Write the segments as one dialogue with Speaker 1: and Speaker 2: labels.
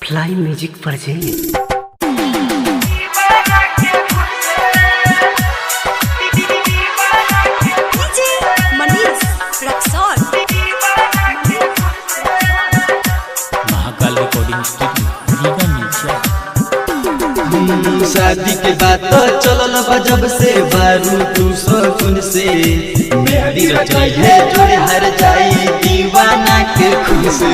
Speaker 1: Fly music पर जाइए।
Speaker 2: Mahakal recording studio Riga मिर्चा।
Speaker 3: शादी के बात चलल बा जब से बारू तू सकुन से मेहंदी रचाई है जोड़े हर जाई दीवाना के खुद से।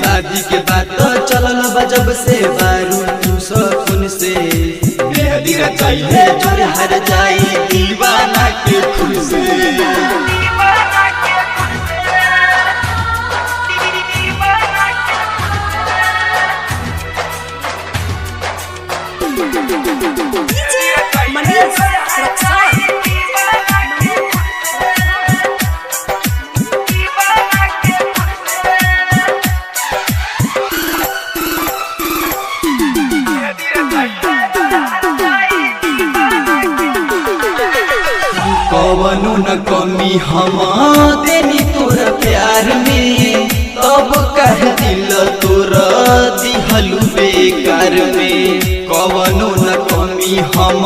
Speaker 3: शादी के बात चलल बा जब से बारू तू सकुन से मेहंदी रचाई है जोड़े हर जाई दीवाना के खुद से। कवनो न कमी हम देनी तोरा प्यार में तब कह दिल तोरा दिहलू बेकार में। कवनो न कमी हम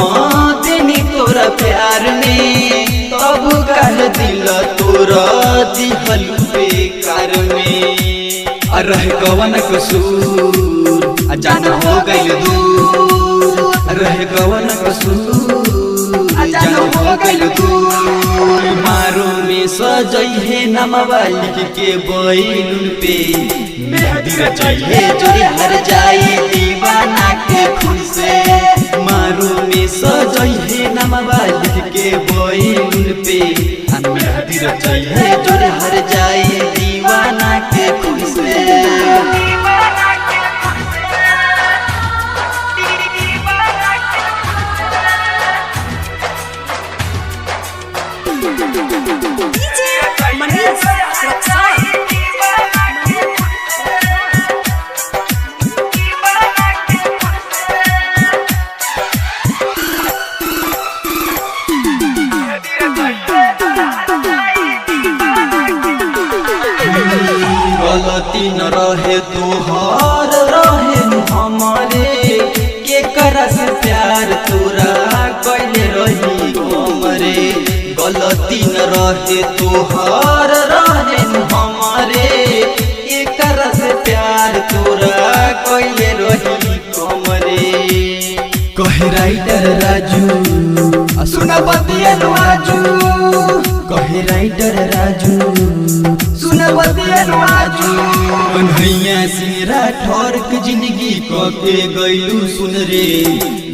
Speaker 3: देनी तोरा प्यार में तब कह दिल तोरा दिहलू बेकार में। रह कवन कसूर जान हो गइल दूर, रह कवन कसूर जान हो गइल दूर। मारो में सजई है नमवा लिख के बैलून पे मेहंदी रचाई है जोड़ी हर जाई दीवाना के खुद से। मारो में सजई है नमवा लिख के बैलून पे मेहंदी रचाई है जोड़ी हर जाई दीवाना के खुद से। गलती न रहे तोहर रहे हमारे के करा से प्यार तोरा कैले रही हमरे। गलती न रहे तोहर रहे हमारे के करा से प्यार तोरा कैले रही हमरे। कहे राइटर राजू सुना बतिया आजू, कहे राइटर राजू सुना बतिया आजू। कन्हैया सिरा ठोरक जिंदगी के गइलू सुन रे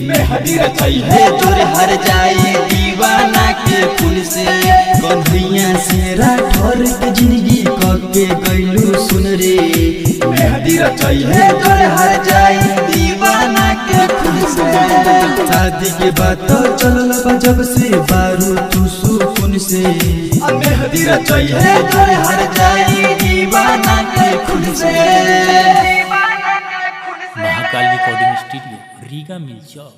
Speaker 3: मेहंदी रचाई है जोरे हर जाई दीवाना के फूल से। कन्हैया सिरा ठोरक जिंदगी के गइलू सुन रे मेहंदी रचाई है जोरे हर जाई दीवाना के फूल से। शादी के बात चलल बा जब से बारू तू सुकुन से मेहंदी रचाई है जोरे हर जाई दीवाना के खुद से।
Speaker 2: महाकाल रिकॉर्डिंग स्टूडियो रीगा मिर्चा।